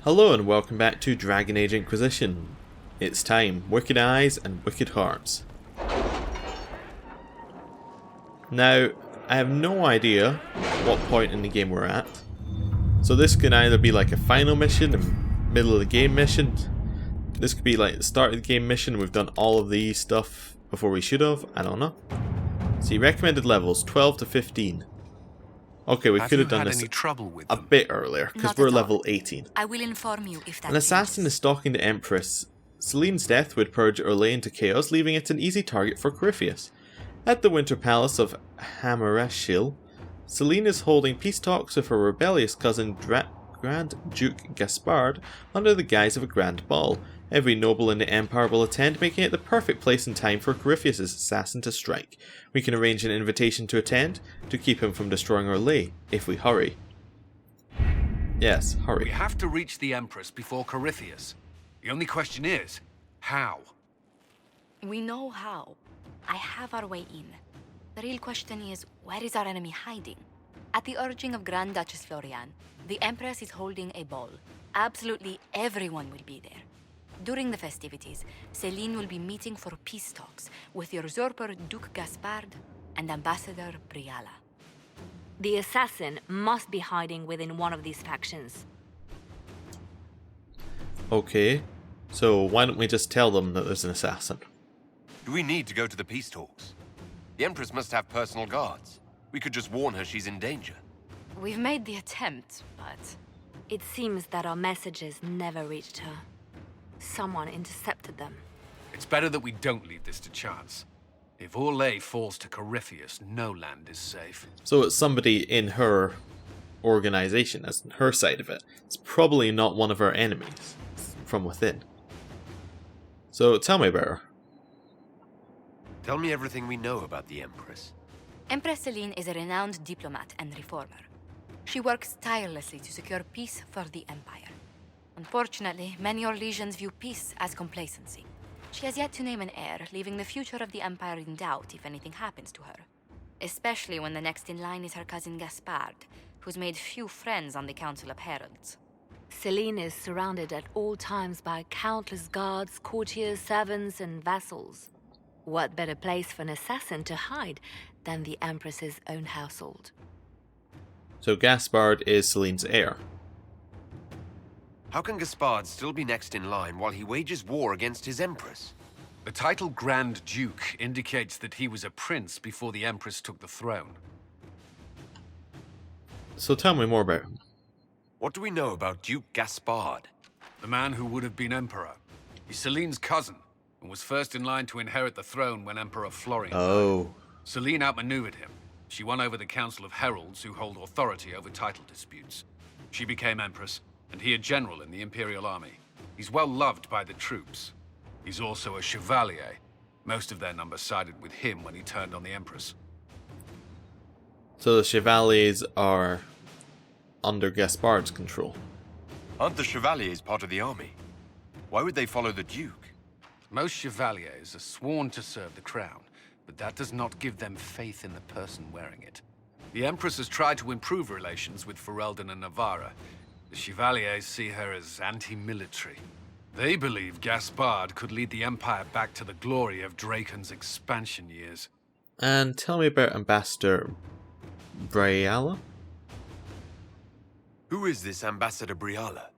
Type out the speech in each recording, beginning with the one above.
Hello and welcome back to Dragon Age Inquisition. It's time, Wicked Eyes and Wicked Hearts. Now, I have no idea what point in the game we're at. So this can either be like a final mission, a middle of the game mission. This could be like the start of the game mission, we've done all of these stuff before we should have, I don't know. See, recommended levels, 12 to 15. Okay, we could have done this a bit earlier, because we're level 18. I will inform you if that An assassin is stalking the Empress. Celine's death would purge Orlais into chaos, leaving it an easy target for Corypheus. At the Winter Palace of Hammereshil, Celine is holding peace talks with her rebellious cousin Grand Duke Gaspard under the guise of a grand ball. Every noble in the Empire will attend, making it the perfect place and time for Corypheus' assassin to strike. We can arrange an invitation to attend, to keep him from destroying Orlais, if we hurry. Yes, hurry. We have to reach the Empress before Corypheus. The only question is, how? We know how. I have our way in. The real question is, where is our enemy hiding? At the urging of Grand Duchess Florian, the Empress is holding a ball. Absolutely everyone will be there. During the festivities, Celine will be meeting for peace talks with the usurper Duke Gaspard and Ambassador Briala. The assassin must be hiding within one of these factions. Okay, so why don't we just tell them that there's an assassin? Do we need to go to the peace talks? The Empress must have personal guards. We could just warn her she's in danger. We've made the attempt, but... It seems that our messages never reached her. Someone intercepted them. It's better that we don't leave this to chance. If Orlais falls to Corypheus, no land is safe. So it's somebody in her organization, as in her side of it. It's probably not one of her enemies from within. So tell me about her. Tell me everything we know about the Empress. Empress Celine is a renowned diplomat and reformer. She works tirelessly to secure peace for the Empire. Unfortunately, many Orlesians view peace as complacency. She has yet to name an heir, leaving the future of the Empire in doubt if anything happens to her. Especially when the next in line is her cousin Gaspard, who's made few friends on the Council of Heralds. Celine is surrounded at all times by countless guards, courtiers, servants, and vassals. What better place for an assassin to hide than the Empress's own household? So Gaspard is Celine's heir. How can Gaspard still be next in line while he wages war against his Empress? The title Grand Duke indicates that he was a prince before the Empress took the throne. So tell me more about him. What do we know about Duke Gaspard? The man who would have been emperor. He's Celine's cousin, and was first in line to inherit the throne when Emperor Florian died. Celine outmaneuvered him. She won over the Council of Heralds, who hold authority over title disputes. She became empress, and he a general in the Imperial Army. He's well loved by the troops. He's also a chevalier. Most of their number sided with him when he turned on the Empress. So the Chevaliers are under Gaspard's control. Aren't the Chevaliers part of the army? Why would they follow the Duke? Most chevaliers are sworn to serve the crown, but that does not give them faith in the person wearing it. The Empress has tried to improve relations with Ferelden and Navarra. The Chevaliers see her as anti-military. They believe Gaspard could lead the Empire back to the glory of Draken's expansion years. And tell me about Ambassador Briala? Who is this Ambassador Briala?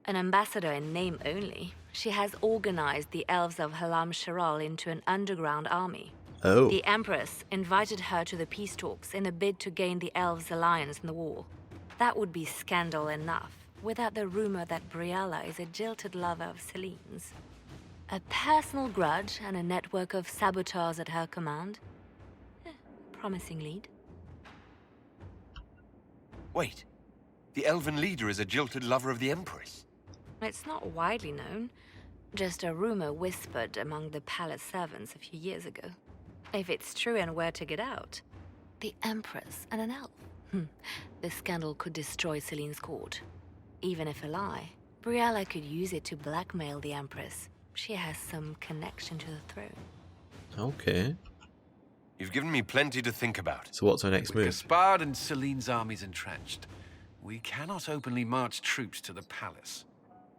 An ambassador in name only. She has organized the elves of Halam Sharal into an underground army. Oh. The Empress invited her to the peace talks in a bid to gain the elves' alliance in the war. That would be scandal enough, without the rumor that Briala is a jilted lover of Celine's. A personal grudge and a network of saboteurs at her command. Promising lead. Wait, the elven leader is a jilted lover of the Empress. It's not widely known, just a rumor whispered among the palace servants a few years ago. If it's true and were to get out, the Empress and an elf. The scandal could destroy Celine's court. Even if a lie, Briala could use it to blackmail the Empress. She has some connection to the throne. Okay. You've given me plenty to think about. So what's our next With move? Gaspard and Celine's armies entrenched, we cannot openly march troops to the palace.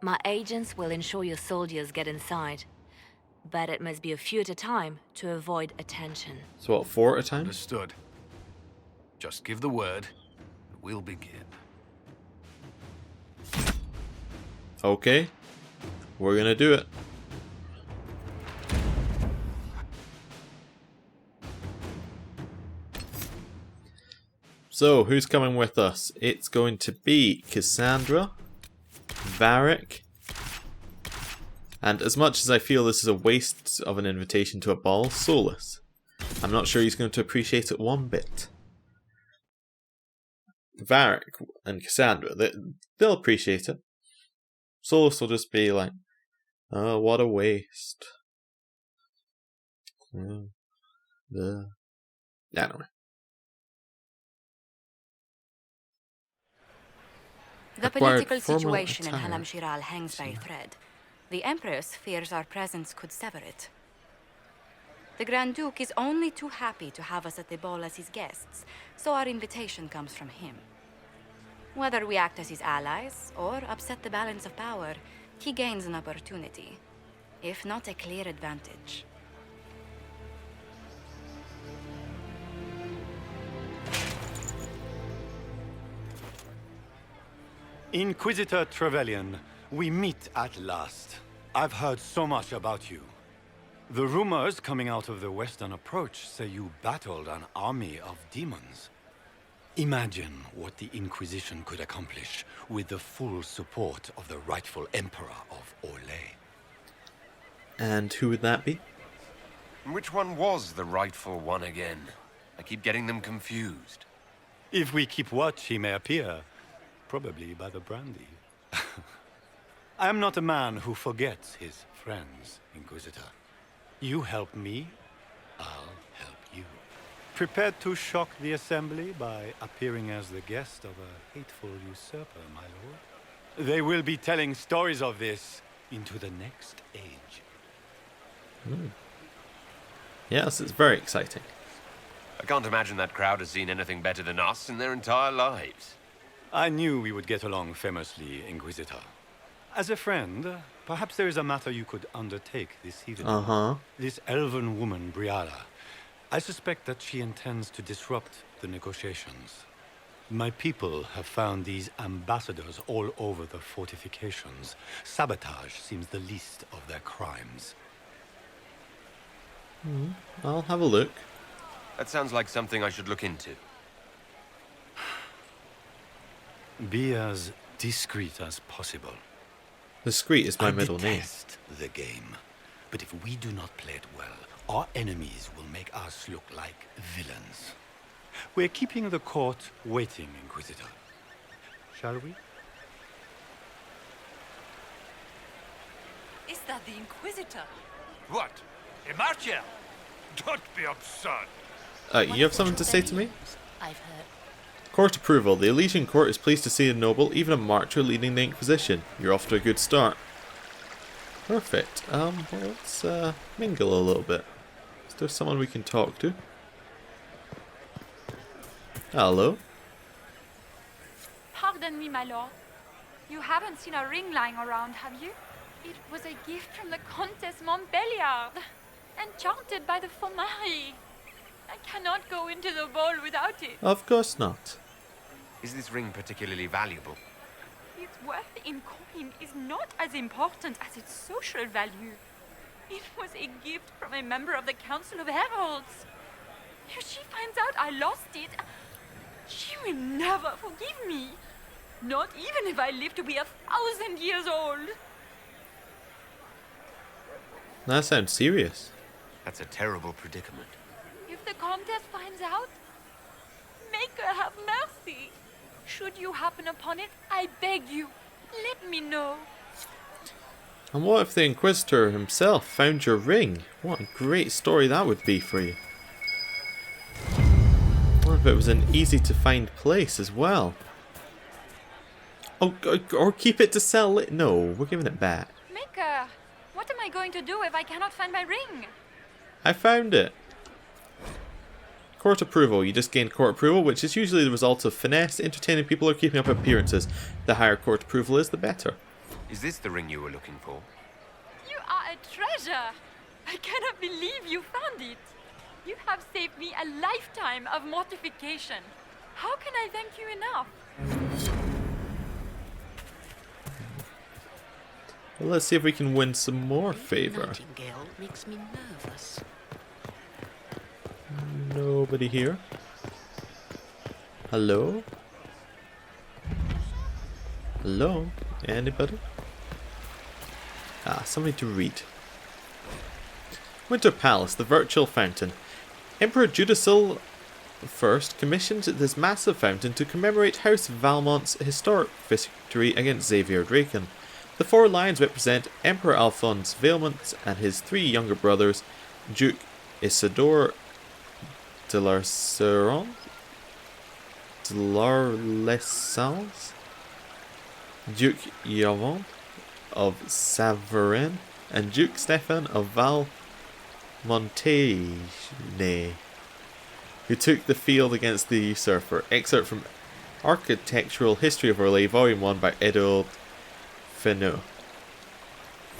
My agents will ensure your soldiers get inside. But it must be a few at a time to avoid attention. So what, 4 at a time? Understood. Just give the word, and we'll begin. Okay. We're gonna do it. So, who's coming with us? It's going to be Cassandra, Varric, and as much as I feel this is a waste of an invitation to a ball, Solus. I'm not sure he's going to appreciate it one bit. Varric and Cassandra, they'll appreciate it. Solus will just be like, oh, what a waste. Anyway. The Acquired political formal situation in attire. Halam Shiral hangs by a thread. The Empress fears our presence could sever it. The Grand Duke is only too happy to have us at the ball as his guests, so our invitation comes from him. Whether we act as his allies or upset the balance of power, he gains an opportunity, if not a clear advantage. Inquisitor Trevelyan, we meet at last. I've heard so much about you. The rumors coming out of the Western Approach say you battled an army of demons. Imagine what the Inquisition could accomplish with the full support of the rightful Emperor of Orlais. And who would that be? Which one was the rightful one again? I keep getting them confused. If we keep watch, he may appear. Probably by the brandy. I am not a man who forgets his friends, Inquisitor. You help me, I'll help you. Prepared to shock the Assembly by appearing as the guest of a hateful usurper, my lord? They will be telling stories of this into the next age. Yes, it's very exciting. I can't imagine that crowd has seen anything better than us in their entire lives. I knew we would get along famously, Inquisitor. As a friend, perhaps there is a matter you could undertake this evening. Uh-huh. This elven woman, Briala. I suspect that she intends to disrupt the negotiations. My people have found these ambassadors all over the fortifications. Sabotage seems the least of their crimes. I'll have a look. That sounds like something I should look into. Be as discreet as possible. Discreet is my middle name. I detest the game, but if we do not play it well, our enemies will make us look like villains. We're keeping the court waiting, Inquisitor. Shall we? Is that the Inquisitor? What? A marcher? Don't be absurd. You have something to say to me? I've heard. Court approval. The Elysian Court is pleased to see a noble, even a marcher, leading the Inquisition. You're off to a good start. Perfect. Well, let's mingle a little bit. Is there someone we can talk to? Hello? Pardon me, my lord. You haven't seen a ring lying around, have you? It was a gift from the Countess Montbelliard, enchanted by the Fomari. I cannot go into the ball without it. Of course not. Is this ring particularly valuable? Its worth in coin is not as important as its social value. It was a gift from a member of the Council of Heralds. If she finds out I lost it, she will never forgive me. Not even if I live to be 1,000 years old. That sounds serious. That's a terrible predicament. If the Countess finds out, make her have mercy. Should you happen upon it, I beg you, let me know. And what if the Inquisitor himself found your ring? What a great story that would be for you. What if it was an easy to find place as well? Oh, or keep it to sell it? No, we're giving it back. Maker, what am I going to do if I cannot find my ring? I found it. Court approval. You just gained court approval, which is usually the result of finesse, entertaining people, or keeping up appearances. The higher court approval is, the better. Is this the ring you were looking for? You are a treasure! I cannot believe you found it! You have saved me a lifetime of mortification. How can I thank you enough? Well, let's see if we can win some more favor. Nightingale makes me nervous. Nobody here. Hello? Hello? Anybody? Ah, something to read. Winter Palace, the virtual fountain. Emperor Judasil I commissioned this massive fountain to commemorate House Valmont's historic victory against Xavier Draken. The 4 lions represent Emperor Alphonse Valmont and his 3 younger brothers, Duke Isidore de l'Arceron, de l'Arlesans, Duke Yvon of Savarin, and Duke Stefan of Valmontaigne, who took the field against the usurper. Excerpt from Architectural History of Orlais, Volume 1 by Edouard Fenot.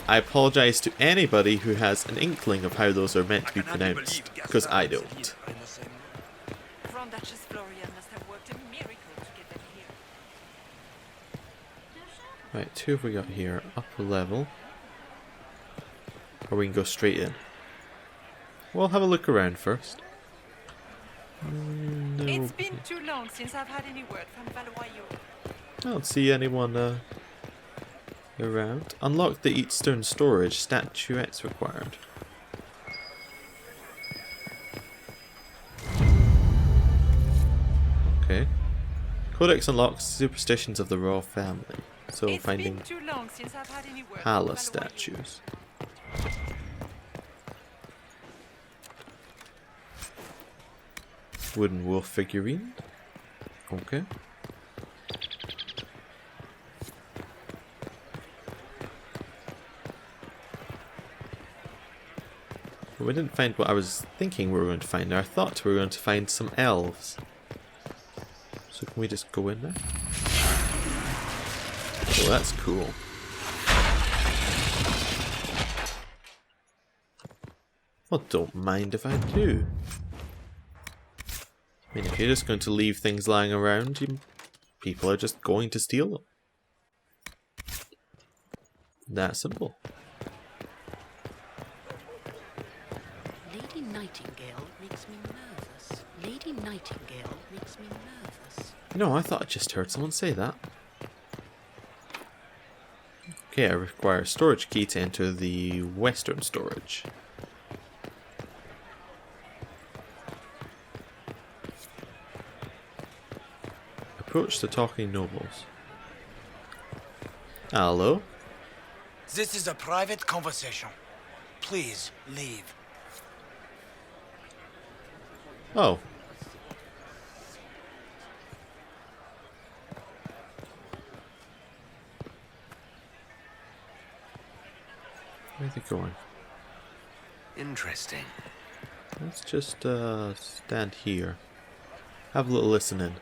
I apologise to anybody who has an inkling of how those are meant to be pronounced, because I don't. Grand Duchess Florian must have worked a miracle to get them here. Right, who have we got here? Upper level. Or we can go straight in. We'll have a look around first. No. It's been too long since I've had any word from Valois. I don't see anyone around. Unlock the Eatstone storage. Statuettes required. Okay. Codex unlocks superstitions of the royal family. So It's finding been too long since I've had any word from palace Valois. statues. Wooden wolf figurine. Okay. But we didn't find what I was thinking we were going to find. I thought we were going to find some elves. So can we just go in there? Oh, that's cool. Well, don't mind if I do. I mean, if you're just going to leave things lying around, people are just going to steal them. That simple. Lady Nightingale makes me nervous. Lady Nightingale makes me nervous. No, I thought I just heard someone say that. Okay, I require a storage key to enter the western storage. Approach the talking nobles. Hello? This is a private conversation. Please leave. Oh. Where are they going? Interesting. Let's just stand here. Have a little listening.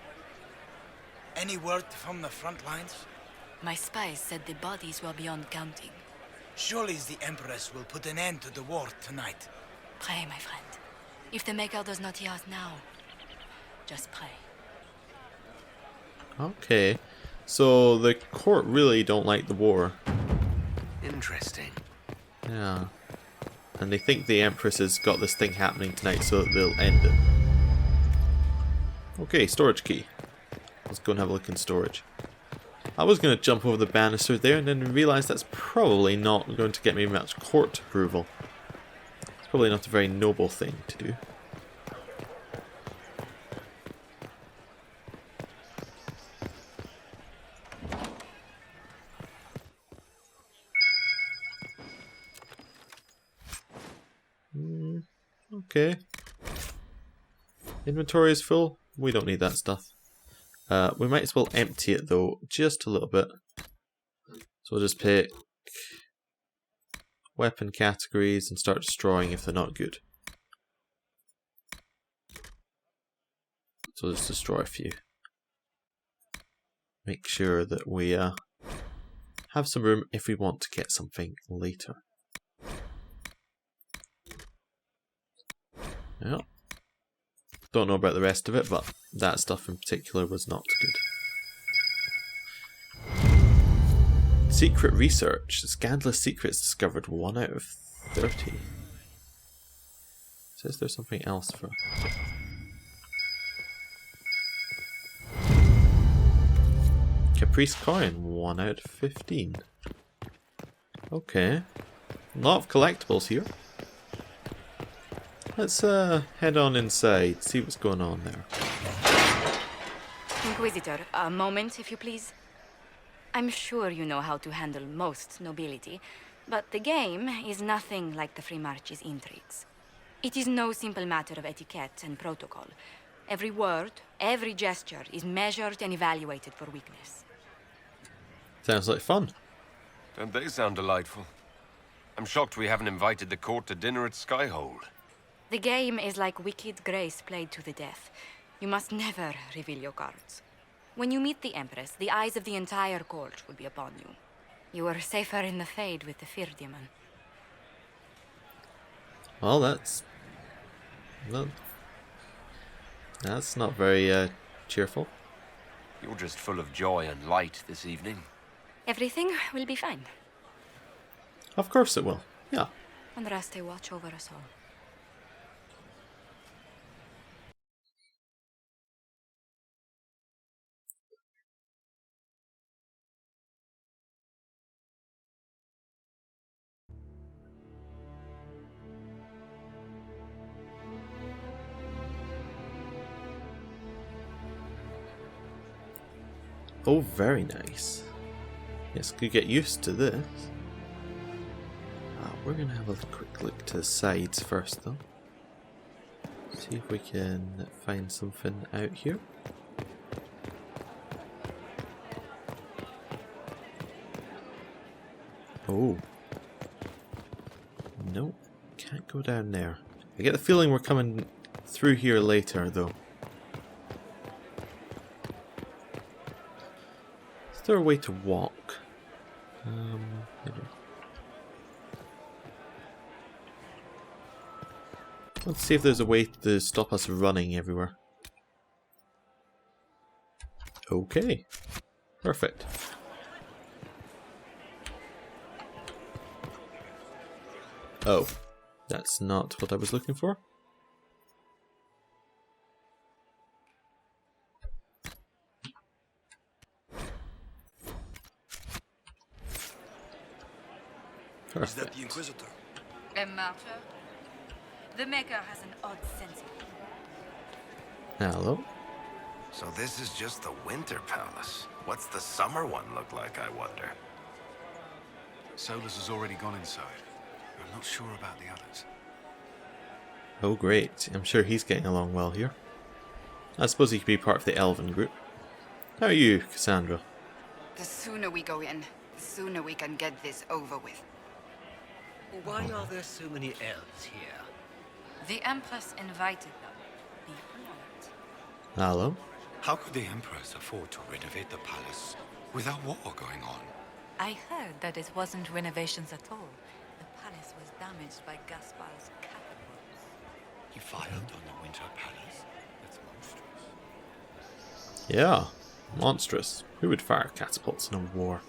Any word from the front lines? My spies said the bodies were beyond counting. Surely the Empress will put an end to the war tonight. Pray, my friend. If the Maker does not hear us now, just pray. Okay. So the court really don't like the war. Interesting. Yeah. And they think the Empress has got this thing happening tonight so that they'll end it. Okay, storage key. Let's go and have a look in storage. I was going to jump over the banister there and then realised that's probably not going to get me much court approval. It's probably not a very noble thing to do. Okay. Inventory is full. We don't need that stuff. We might as well empty it though, just a little bit. So we'll just pick weapon categories and start destroying if they're not good. So let's destroy a few. Make sure that we have some room if we want to get something later. Yeah. Don't know about the rest of it, but that stuff in particular was not good. Secret research. Scandalous secrets discovered 1 out of 30. Says there's something else for... Caprice coin. 1 out of 15. Okay. A lot of collectibles here. Let's head on inside, see what's going on there. Inquisitor, a moment, if you please. I'm sure you know how to handle most nobility, but the game is nothing like the Free March's intrigues. It is no simple matter of etiquette and protocol. Every word, every gesture is measured and evaluated for weakness. Sounds like fun. Don't they sound delightful? I'm shocked we haven't invited the court to dinner at Skyhold. The game is like Wicked Grace played to the death. You must never reveal your cards. When you meet the Empress, the eyes of the entire court will be upon you. You are safer in the Fade with the Fear Demon. Well, that's not very cheerful. You're just full of joy and light this evening. Everything will be fine. Of course it will. Yeah. And Raste watch over us all. Oh, very nice. Yes, could get used to this. We're gonna have a quick look to the sides first, though. See if we can find something out here. Oh. No, can't go down there. I get the feeling we're coming through here later, though. Is there a way to walk? Maybe. Let's see if there's a way to stop us running everywhere. Okay. Perfect. Oh. That's not what I was looking for. Perfect. Is that the Inquisitor? A martyr? The Maker has an odd sense of humor. Hello. So this is just the Winter Palace. What's the summer one look like, I wonder? Solus has already gone inside. I'm not sure about the others. Oh great, I'm sure he's getting along well here. I suppose he could be part of the Elven group. How are you, Cassandra? The sooner we go in, the sooner we can get this over with. Why are there so many elves here? The Empress invited them. Be polite. Hello? How could the Empress afford to renovate the palace without war going on? I heard that it wasn't renovations at all. The palace was damaged by Gaspar's catapults. He fired on the Winter Palace? That's monstrous. Yeah, monstrous. Who would fire catapults in a war?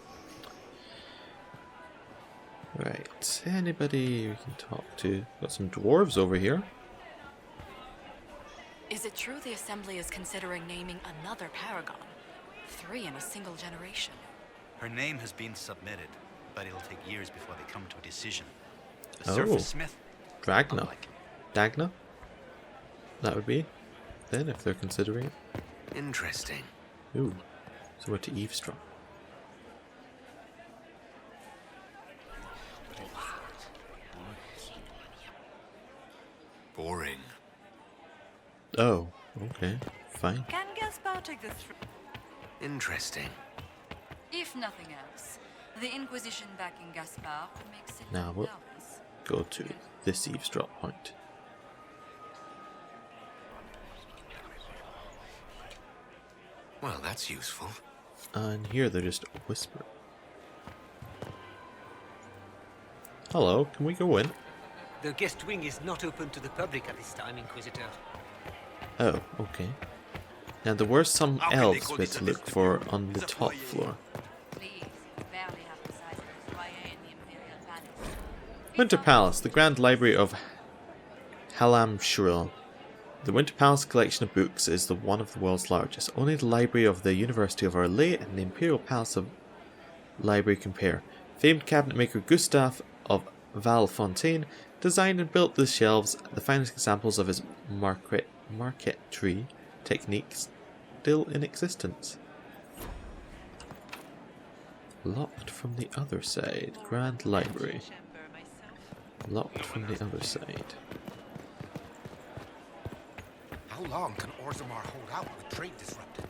Right, anybody we can talk to? Got some dwarves over here. Is it true the Assembly is considering naming another Paragon? 3 in a single generation. Her name has been submitted, but it'll take years before they come to a decision. A Oh, surface smith? Dragna. Dagna? That would be, then, if they're considering it. Interesting. Ooh, somewhere to eavesdrop. Boring. Oh, okay, fine. Can Gaspar take this through? Interesting. If nothing else, the Inquisition backing Gaspar makes it Now we'll balance. go to this eavesdrop point. Well, that's useful. And here they're just whispering. Hello, can we go in? The guest wing is not open to the public at this time, Inquisitor. Oh, okay. Now there were some elves we're to look for on the top floor. Winter Palace, the Grand Library of Halamshiril. The Winter Palace collection of books is one of the world's largest. Only the Library of the University of Orlais and the Imperial Palace of Library compare. Famed cabinet maker Gustave of Valfontaine designed and built the shelves, the finest examples of his marquetry techniques still in existence. Locked from the other side. Grand Library. Locked from the other side. How long can Orzammar hold out with trade disrupted?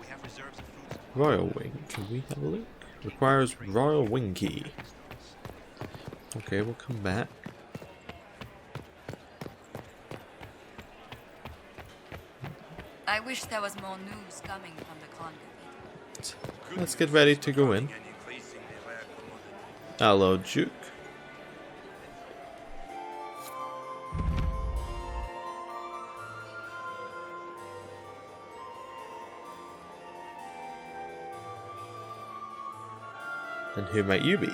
We have reserves of food. Royal Wing. Can we have a look? Requires Royal Wing key. Okay, we'll come back. I wish there was more news coming from the convent. Let's get ready to go in. Hello, Duke. And who might you be?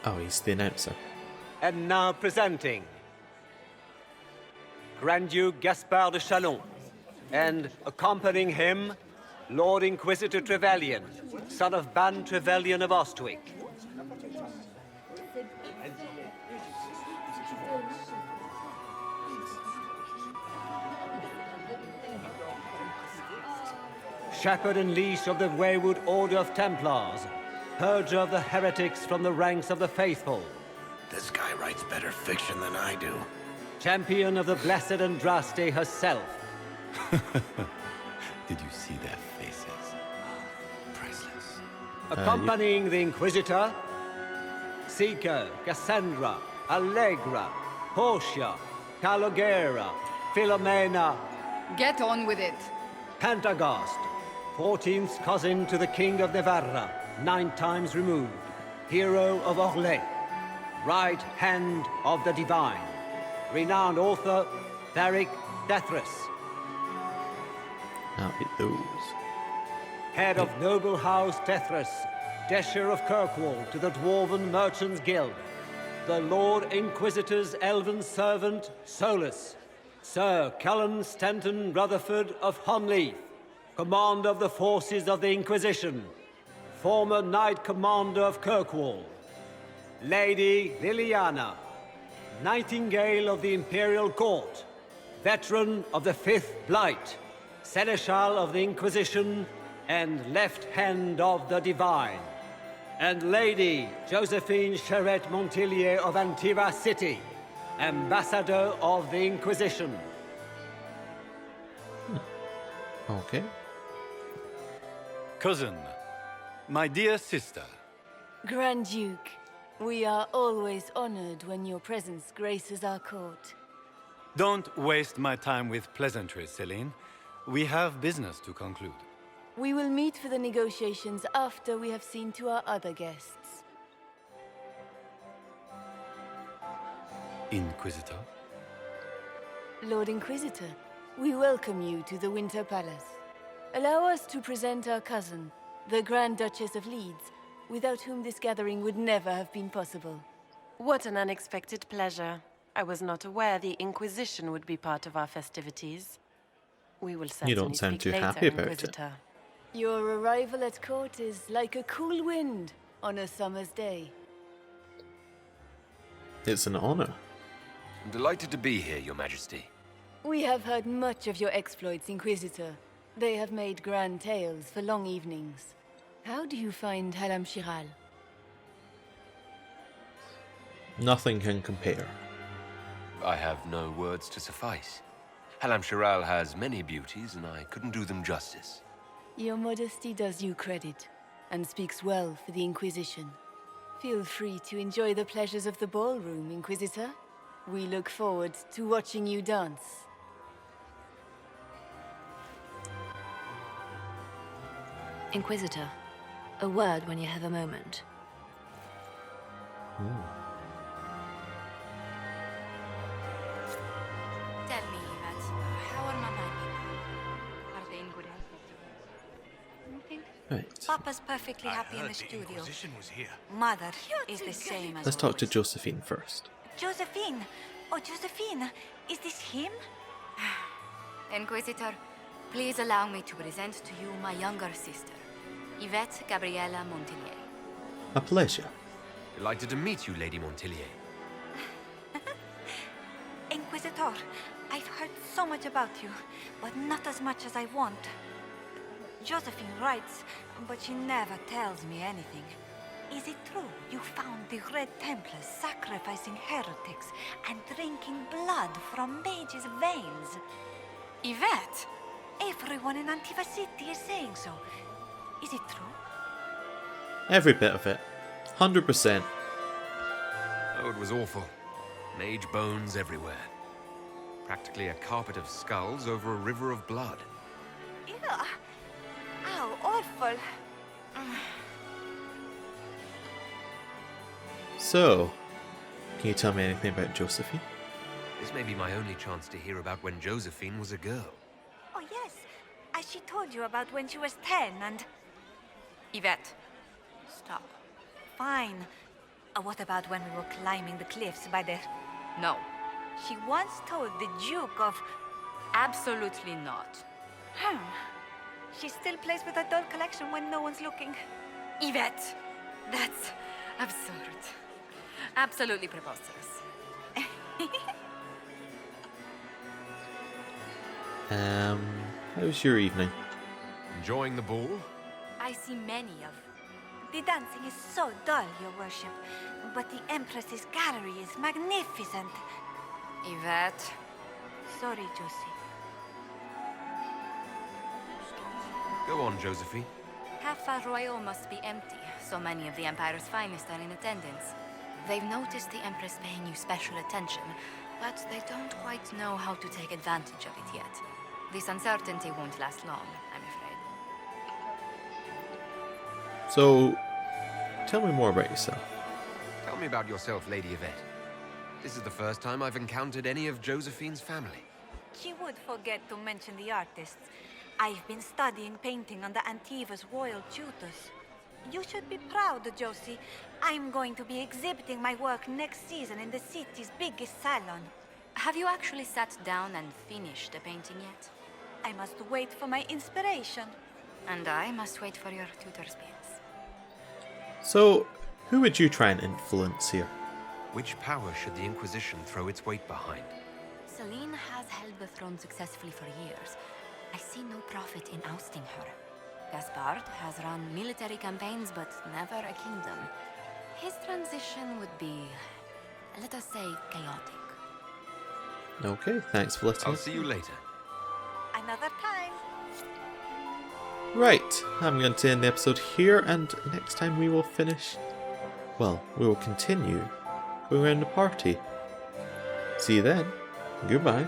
Oh, he's the announcer. And now presenting Grand Duke Gaspard de Chalon, and accompanying him, Lord Inquisitor Trevelyan, son of Ban Trevelyan of Ostwick. Shepherd and leash of the wayward Order of Templars, purger of the heretics from the ranks of the faithful. This guy writes better fiction than I do. Champion of the Blessed Andraste herself. Did you see their faces? Priceless. Accompanying the Inquisitor, Seeker, Cassandra, Allegra, Portia, Calogera, Philomena. Get on with it. Pantagast, 14th cousin to the King of Navarra, 9 times removed, hero of Orlais, right hand of the divine, renowned author Tharic Dethras. Now hit those. Head of noble house Dethras, Desher of Kirkwall to the Dwarven Merchants Guild, the Lord Inquisitor's elven servant Solus, Sir Cullen Stanton Rutherford of Honleith, commander of the forces of the Inquisition, former Knight Commander of Kirkwall, Lady Liliana, Nightingale of the Imperial Court, veteran of the Fifth Blight, Seneschal of the Inquisition, and Left Hand of the Divine, and Lady Josephine Charette Montillier of Antiva City, Ambassador of the Inquisition. Okay. Cousin, my dear sister. Grand Duke, we are always honored when your presence graces our court. Don't waste my time with pleasantries, Celine. We have business to conclude. We will meet for the negotiations after we have seen to our other guests. Inquisitor? Lord Inquisitor, we welcome you to the Winter Palace. Allow us to present our cousin, the Grand Duchess of Leeds, without whom this gathering would never have been possible. What an unexpected pleasure. I was not aware the Inquisition would be part of our festivities. We will certainly You don't sound speak too later, happy about Inquisitor. Your arrival at court is like a cool wind on a summer's day. It's an honor. I'm delighted to be here, Your Majesty. We have heard much of your exploits, Inquisitor. They have made grand tales for long evenings. How do you find Halamshiril? Nothing can compare. I have no words to suffice. Halamshiril has many beauties, and I couldn't do them justice. Your modesty does you credit, and speaks well for the Inquisition. Feel free to enjoy the pleasures of the ballroom, Inquisitor. We look forward to watching you dance. Inquisitor, a word when you have a moment. Tell me, Yvette, how are Mama and Papa? Are they in good health? Anything? Right. Papa's perfectly happy in the The studio. Inquisition was here. Mother is the same as Let's talk to always. Josephine first. Josephine! Oh, Josephine! Is this him? Inquisitor, please allow me to present to you my younger sister, Yvette Gabriella Montillier. A pleasure. Delighted to meet you, Lady Montillier. Inquisitor, I've heard so much about you, but not as much as I want. Josephine writes, but she never tells me anything. Is it true you found the Red Templars sacrificing heretics and drinking blood from mages' veins? Yvette! Everyone in Antiva City is saying so. Is it true? Every bit of it. 100%. Oh, it was awful. Mage bones everywhere. Practically a carpet of skulls over a river of blood. Ew. Ow, awful. So, can you tell me anything about Josephine? This may be my only chance to hear about when Josephine was a girl. Oh, yes. As she told you about when she was 10 and... Yvette, stop. Fine. What about when we were climbing the cliffs by the... No. She once told the Duke of... Absolutely not. She still plays with her doll collection when no one's looking. Yvette, that's absurd. Absolutely preposterous. How was your evening? Enjoying the ball? I see many of... The dancing is so dull, Your Worship. But the Empress's gallery is magnificent. Yvette. Sorry, Josie. Go on, Josephine. Half Royal must be empty. So many of the Empire's finest are in attendance. They've noticed the Empress paying you special attention, but they don't quite know how to take advantage of it yet. This uncertainty won't last long, I'm afraid. So, tell me more about yourself. Tell me about yourself, Lady Yvette. This is the first time I've encountered any of Josephine's family. She would forget to mention the artists. I've been studying painting under Antiva's royal tutors. You should be proud, Josie. I'm going to be exhibiting my work next season in the city's biggest salon. Have you actually sat down and finished the painting yet? I must wait for my inspiration. And I must wait for your tutor's paints. So, who would you try and influence here? Which power should the Inquisition throw its weight behind? Celine has held the throne successfully for years. I see no profit in ousting her. Gaspard has run military campaigns, but never a kingdom. His transition would be, let us say, chaotic. Okay, thanks for listening. I'll see you later. Another time. Right, I'm going to end the episode here, and next time we will finish... Well, we will continue going around the party. See you then. Goodbye.